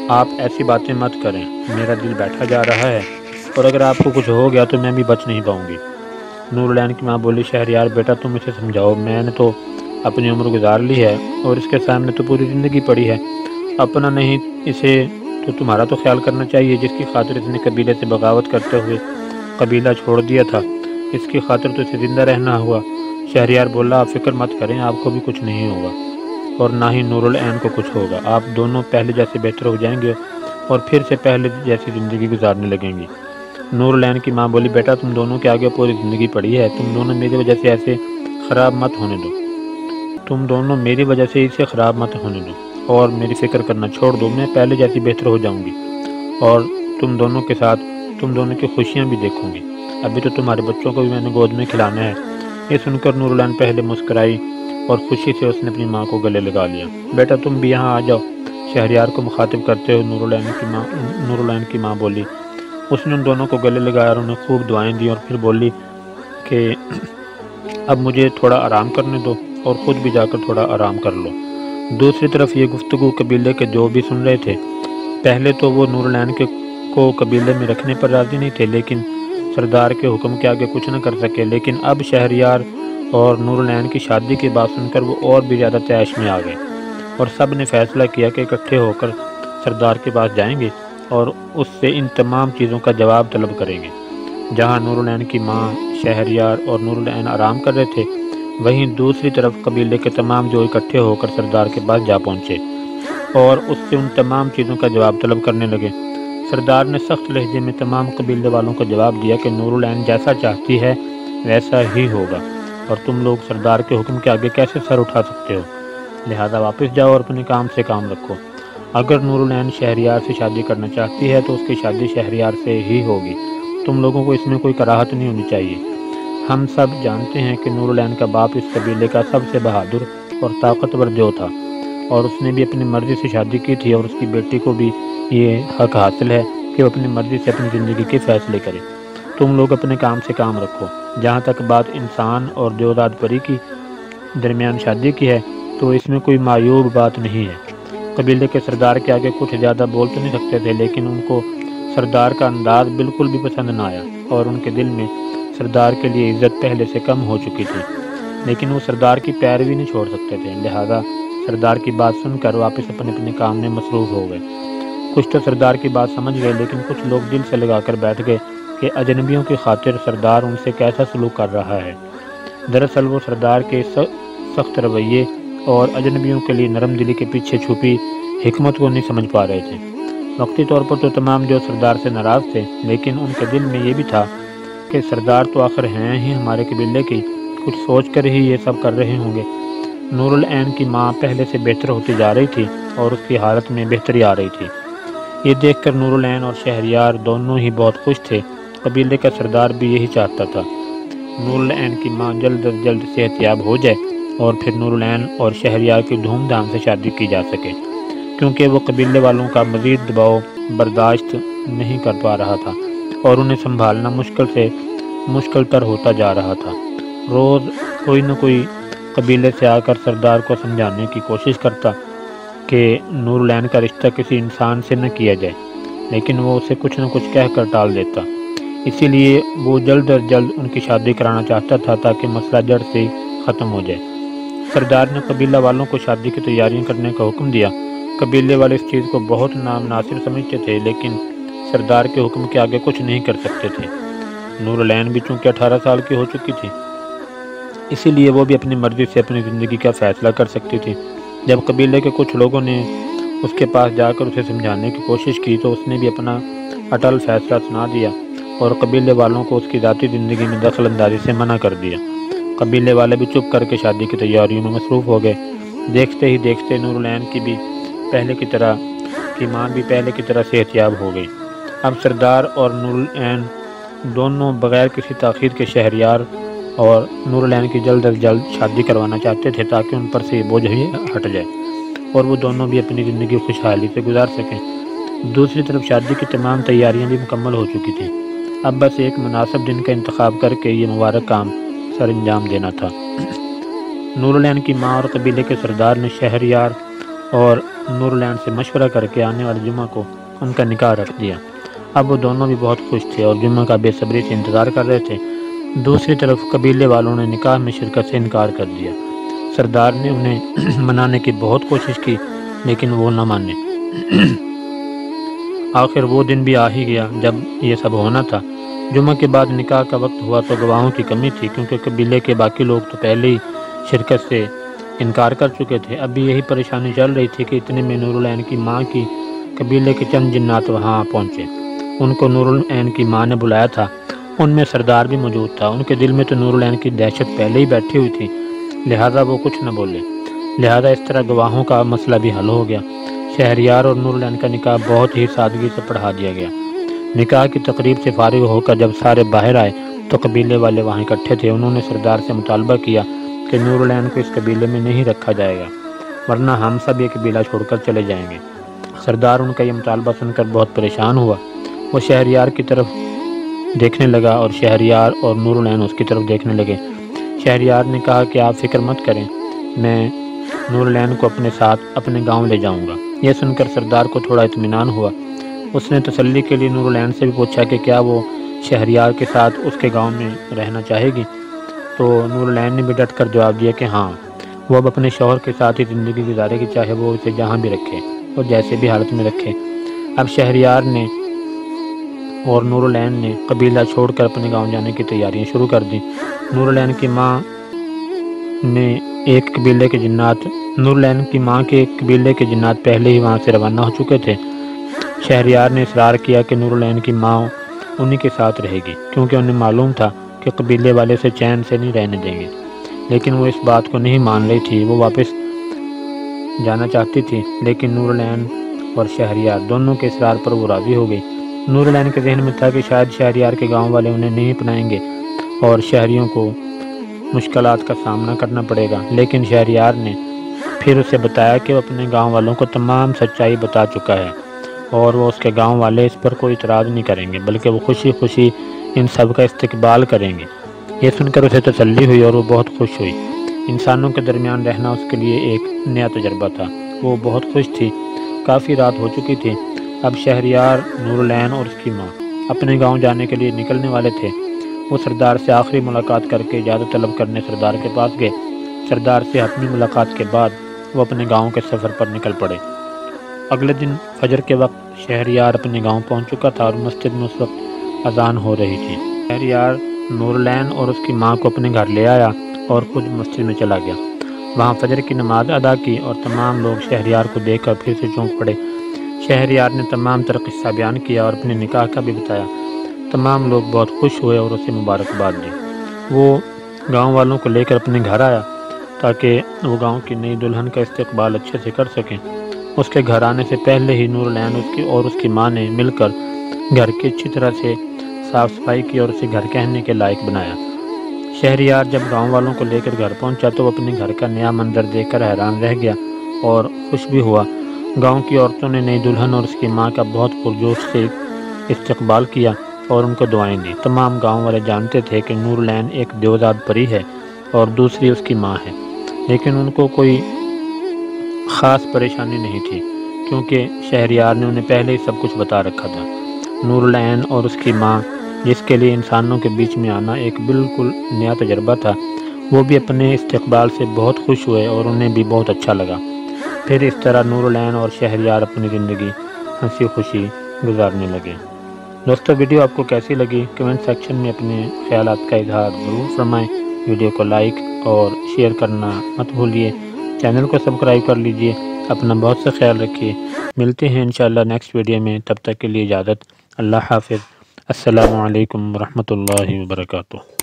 آپ ایسی باتیں مت کریں، میرا دل بیٹھا جا رہا ہے اور اگر آپ کو کچھ ہو گیا تو میں بھی بچ نہیں پاؤں گی۔ نور العین کی ماں بولی، شہریار بیٹا تم اسے سمجھاؤ، میں نے تو اپنی عمر گزار لی ہے اور اس کے سامنے تو پوری زندگی پڑی ہے، اپنا نہیں اسے تو تمہارا تو خیال کرنا چاہیے، جس کی خاطر اس نے قبیلے سے بغاوت کرتے ہوئے قبیلہ چھوڑ دیا تھا، اس کی خاطر تو اسے زندہ رہنا ہوا۔ شہریار بولا، آپ فکر مت کریں، آپ کو بھی کچھ نہیں ہوگا اور نہ ہی نور العین کو کچھ ہوگا، آپ دونوں پہلے جیسے بہتر ہو جائیں گے اور پھر سے پہلے جیسی زندگی گزارنے لگیں گی۔ نور العین کی ماں بولی، بیٹا تم دونوں کے آگے پوری زندگی پڑی ہے، تم دونوں میری وجہ سے ایسے خراب مت ہونے دو، تم دونوں میری وجہ سے اسے خراب مت ہونے دو اور میری فکر کرنا چھوڑ دو، میں پہلے جیسی بہتر ہو جاؤں گی اور تم دونوں کے ساتھ تم دونوں کی خوشیاں بھی دیکھوں گی، ابھی تو تمہارے بچوں کو بھی میں نے گود میں کھلانا ہے۔ یہ سن کر نور العین پہلے مسکرائی اور خوشی سے اس نے اپنی ماں کو گلے لگا لیا۔ بیٹا تم بھی یہاں آ جاؤ، شہریار کو مخاطب کرتے ہوئے نور العین کی ماں بولی۔ اس نے ان دونوں کو گلے لگایا اور انہیں خوب دعائیں دی اور پھر بولی کہ اب مجھے تھوڑا آرام کرنے دو اور خود بھی جا کر تھوڑا آرام کر لو۔ دوسری طرف یہ گفتگو قبیلے کے جو بھی سن رہے تھے، پہلے تو وہ نور العین کو قبیلے میں رکھنے پر راضی نہیں تھے، لیکن سردار کے حکم کے آگے کچھ نہ کر سکے، لیکن اب شہریار اور نور العین کی شادی کی بات سن کر وہ اور بھی زیادہ طیش میں آ گئے اور سب نے فیصلہ کیا کہ اکٹھے ہو کر سردار کے پاس جائیں گے اور اس سے ان تمام چیزوں کا جواب طلب کریں گے۔ جہاں نور العین کی ماں، شہریار اور نور العین آرام کر رہے تھے، وہیں دوسری طرف قبیلے کے تمام جو اکٹھے ہو کر سردار کے پاس جا پہنچے اور اس سے ان تمام چیزوں کا جواب طلب کرنے لگے۔ سردار نے سخت لہجے میں تمام قبیلے والوں کو جواب دیا کہ نور العین جیسا چاہتی ہے ویسا ہی ہوگا اور تم لوگ سردار کے حکم کے آگے کیسے سر اٹھا سکتے ہو، لہذا واپس جاؤ اور اپنے کام سے کام رکھو۔ اگر نور العین شہریار سے شادی کرنا چاہتی ہے تو اس کی شادی شہریار سے ہی ہوگی، تم لوگوں کو اس میں کوئی کراہت نہیں ہونی چاہیے۔ ہم سب جانتے ہیں کہ نور العین کا باپ اس قبیلے کا سب سے بہادر اور طاقتور جو تھا اور اس نے بھی اپنی مرضی سے شادی کی تھی اور اس کی بیٹی کو بھی یہ حق حاصل ہے کہ وہ اپنی مرضی سے اپنی زندگی کے فیصلے کرے۔ تم لوگ اپنے کام سے کام رکھو۔ جہاں تک بات انسان اور دیوزاد پری کی درمیان شادی کی ہے تو اس میں کوئی معیوب بات نہیں ہے۔ قبیلے کے سردار کے آگے کچھ زیادہ بول تو نہیں سکتے تھے، لیکن ان کو سردار کا انداز بالکل بھی پسند نہ آیا اور ان کے دل میں سردار کے لیے عزت پہلے سے کم ہو چکی تھی، لیکن وہ سردار کی پیروی نہیں چھوڑ سکتے تھے، لہذا سردار کی بات سن کر واپس اپنے کام میں مصروف ہو گئے۔ کچھ تو سردار کی بات سمجھ گئے، لیکن کچھ لوگ دل سے لگا کر بیٹھ گئے کہ اجنبیوں کی خاطر سردار ان سے کیسا سلوک کر رہا ہے۔ دراصل وہ سردار کے سخت رویے اور اجنبیوں کے لیے نرم دلی کے پیچھے چھپی حکمت کو نہیں سمجھ پا رہے تھے۔ وقتی طور پر تو تمام جو سردار سے ناراض تھے، لیکن ان کے دل میں یہ بھی تھا کہ سردار تو آخر ہیں ہی ہمارے قبیلے کی، کچھ سوچ کر ہی یہ سب کر رہے ہوں گے۔ نور العین کی ماں پہلے سے بہتر ہوتی جا رہی تھی اور اس کی حالت میں بہتری آ رہی تھی۔ یہ دیکھ کر نور العین اور شہریار دونوں ہی بہت خوش تھے۔ قبیلے کا سردار بھی یہی چاہتا تھا، نور العین کی ماں جلد از جلد صحت یاب ہو جائے اور پھر نور العین اور شہریار کی دھوم دھام سے شادی کی جا سکے، کیونکہ وہ قبیلے والوں کا مزید دباؤ برداشت نہیں کر پا رہا تھا اور انہیں سنبھالنا مشکل تر ہوتا جا رہا تھا۔ روز کوئی نہ کوئی قبیلے سے آ کر سردار کو سمجھانے کی کوشش کرتا کہ نور العین کا رشتہ کسی انسان سے نہ کیا جائے، لیکن وہ اسے کچھ نہ کچھ کہہ کر ٹال دیتا۔ اسی لیے وہ جلد از جلد ان کی شادی کرانا چاہتا تھا تاکہ مسئلہ جڑ سے ختم ہو جائے۔ سردار نے قبیلہ والوں کو شادی کی تیاریاں کرنے کا حکم دیا۔ قبیلے والے اس چیز کو بہت نامناسب سمجھتے تھے، لیکن سردار کے حکم کے آگے کچھ نہیں کر سکتے تھے۔ نور العین بھی چونکہ 18 سال کی ہو چکی تھی، اسی لیے وہ بھی اپنی مرضی سے اپنی زندگی کا فیصلہ کر سکتی تھی۔ جب قبیلے کے کچھ لوگوں نے اس کے پاس جا کر اسے سمجھانے کی کوشش کی تو اس نے بھی اپنا اٹل فیصلہ سنا دیا اور قبیلے والوں کو اس کی ذاتی زندگی میں دخل اندازی سے منع کر دیا۔ قبیلے والے بھی چپ کر کے شادی کی تیاریوں میں مصروف ہو گئے۔ دیکھتے ہی دیکھتے نور العین کی ماں بھی پہلے کی طرح صحت یاب ہو گئی۔ اب سردار اور نور العین دونوں بغیر کسی تاخیر کے شہریار اور نور العین کی جلد از جلد شادی کروانا چاہتے تھے تاکہ ان پر سے یہ بوجھ ہی ہٹ جائے اور وہ دونوں بھی اپنی زندگی خوشحالی سے گزار سکیں۔ دوسری طرف شادی کی تمام تیاریاں بھی مکمل ہو چکی تھیں، اب بس ایک مناسب دن کا انتخاب کر کے یہ مبارک کام سر انجام دینا تھا۔ نور العین کی ماں اور قبیلے کے سردار نے شہریار اور نور العین سے مشورہ کر کے آنے والے جمعہ کو ان کا نکاح رکھ دیا۔ اب وہ دونوں بھی بہت خوش تھے اور جمعہ کا بے صبری سے انتظار کر رہے تھے۔ دوسری طرف قبیلے والوں نے نکاح میں شرکت سے انکار کر دیا۔ سردار نے انہیں منانے کی بہت کوشش کی لیکن وہ نہ مانے۔ آخر وہ دن بھی آ ہی گیا جب یہ سب ہونا تھا۔ جمعہ کے بعد نکاح کا وقت ہوا تو گواہوں کی کمی تھی، کیونکہ قبیلے کے باقی لوگ تو پہلے ہی شرکت سے انکار کر چکے تھے۔ اب بھی یہی پریشانی چل رہی تھی کہ اتنے میں نور العین کی ماں کی قبیلے کے چند جنات وہاں پہنچے۔ ان کو نور العین کی ماں نے بلایا تھا۔ ان میں سردار بھی موجود تھا۔ ان کے دل میں تو نور العین کی دہشت پہلے ہی بیٹھی ہوئی تھی، لہذا وہ کچھ نہ بولے۔ لہذا اس طرح گواہوں کا مسئلہ بھی حل ہو گیا۔ شہریار اور نور العین کا نکاح بہت ہی سادگی سے پڑھا دیا گیا۔ نکاح کی تقریب سے فارغ ہو کر جب سارے باہر آئے تو قبیلے والے وہاں اکٹھے تھے۔ انہوں نے سردار سے مطالبہ کیا کہ نور العین کو اس قبیلے میں نہیں رکھا جائے گا، ورنہ ہم سب یہ قبیلہ چھوڑ کر چلے جائیں گے۔ سردار ان کا یہ مطالبہ سن کر بہت پریشان ہوا۔ وہ شہریار کی طرف دیکھنے لگا اور شہریار اور نور العین اس کی طرف دیکھنے لگے۔ شہریار نے کہا کہ آپ فکر مت کریں، میں نور العین کو اپنے ساتھ اپنے گاؤں لے جاؤں گا۔ یہ سن کر سردار کو تھوڑا اطمینان ہوا۔ اس نے تسلی کے لیے نور العین سے بھی پوچھا کہ کیا وہ شہریار کے ساتھ اس کے گاؤں میں رہنا چاہے گی، تو نور العین نے بھی ڈٹ کر جواب دیا کہ ہاں، وہ اب اپنے شوہر کے ساتھ ہی زندگی گزارے گی، چاہے وہ اسے جہاں بھی رکھے اور جیسے بھی حالت میں رکھے۔ اب شہریار نے اور نور العین نے قبیلہ چھوڑ کر اپنے گاؤں جانے کی تیاریاں شروع کر دیں۔ نور العین کی ماں کے قبیلے کے جنات پہلے ہی وہاں سے روانہ ہو چکے تھے۔ شہریار نے اصرار کیا کہ نور العین کی ماں انہی کے ساتھ رہے گی، کیونکہ انہیں معلوم تھا کہ قبیلے والے سے چین سے نہیں رہنے دیں گے، لیکن وہ اس بات کو نہیں مان رہی تھی۔ وہ واپس جانا چاہتی تھی، لیکن نور العین اور شہریار دونوں کے اصرار پر وہ راضی ہو گئی۔ نور العین کے ذہن میں تھا کہ شاید شہریار کے گاؤں والے انہیں نہیں اپنائیں گے اور شہریوں کو مشکلات کا سامنا کرنا پڑے گا، لیکن شہریار نے پھر اسے بتایا کہ وہ اپنے گاؤں والوں کو تمام سچائی بتا چکا ہے اور وہ اس کے گاؤں والے اس پر کوئی اعتراض نہیں کریں گے، بلکہ وہ خوشی خوشی ان سب کا استقبال کریں گے۔ یہ سن کر اسے تسلی ہوئی اور وہ بہت خوش ہوئی۔ انسانوں کے درمیان رہنا اس کے لیے ایک نیا تجربہ تھا۔ وہ بہت خوش تھی۔ کافی رات ہو چکی تھی۔ اب شہریار، نور العین اور اس کی ماں اپنے گاؤں جانے کے لیے نکلنے والے تھے۔ وہ سردار سے آخری ملاقات کر کے اجازت طلب کرنے سردار کے پاس گئے۔ سردار سے اپنی ملاقات کے بعد وہ اپنے گاؤں کے سفر پر نکل پڑے۔ اگلے دن فجر کے وقت شہریار اپنے گاؤں پہنچ چکا تھا اور مسجد میں اس وقت اذان ہو رہی تھی۔ شہریار نور العین اور اس کی ماں کو اپنے گھر لے آیا اور خود مسجد میں چلا گیا۔ وہاں فجر کی نماز ادا کی اور تمام لوگ شہریار کو دیکھ کر پھر سے چونک پڑے۔ شہریار نے تمام تر قصہ بیان کیا اور اپنے نکاح کا بھی بتایا۔ تمام لوگ بہت خوش ہوئے اور اسے مبارکباد دی۔ وہ گاؤں والوں کو لے کر اپنے گھر آیا تاکہ وہ گاؤں کی نئی دلہن کا استقبال اچھے سے کر سکیں۔ اس کے گھر آنے سے پہلے ہی نور العین اس کی ماں نے مل کر گھر کی اچھی طرح سے صاف صفائی کی اور اسے گھر کہنے کے لائق بنایا۔ شہریار جب گاؤں والوں کو لے کر گھر پہنچا تو وہ اپنے گھر کا نیا منظر دیکھ کر حیران رہ گیا اور خوش بھی ہوا۔ گاؤں کی عورتوں نے نئی دلہن اور اس کی ماں کا بہت پرجوش سے استقبال کیا اور ان کو دعائیں دی۔ تمام گاؤں والے جانتے تھے کہ نور العین ایک دیوزاد پری ہے اور دوسری اس کی ماں ہے، لیکن ان کو کوئی خاص پریشانی نہیں تھی کیونکہ شہریار نے انہیں پہلے ہی سب کچھ بتا رکھا تھا۔ نور العین اور اس کی ماں، جس کے لیے انسانوں کے بیچ میں آنا ایک بالکل نیا تجربہ تھا، وہ بھی اپنے استقبال سے بہت خوش ہوئے اور انہیں بھی بہت اچھا لگا۔ پھر اس طرح نور العین اور شہریار اپنی زندگی ہنسی خوشی گزارنے لگے۔ دوستو، ویڈیو آپ کو کیسی لگی؟ کمنٹ سیکشن میں اپنے خیالات کا اظہار ضرور فرمائیں۔ ویڈیو کو لائک اور شیئر کرنا مت بھولیے۔ چینل کو سبسکرائب کر لیجئے۔ اپنا بہت سا خیال رکھیے۔ ملتے ہیں انشاءاللہ نیکسٹ ویڈیو میں، تب تک کے لیے اجازت۔ اللہ حافظ۔ السلام علیکم ورحمۃ اللہ وبرکاتہ۔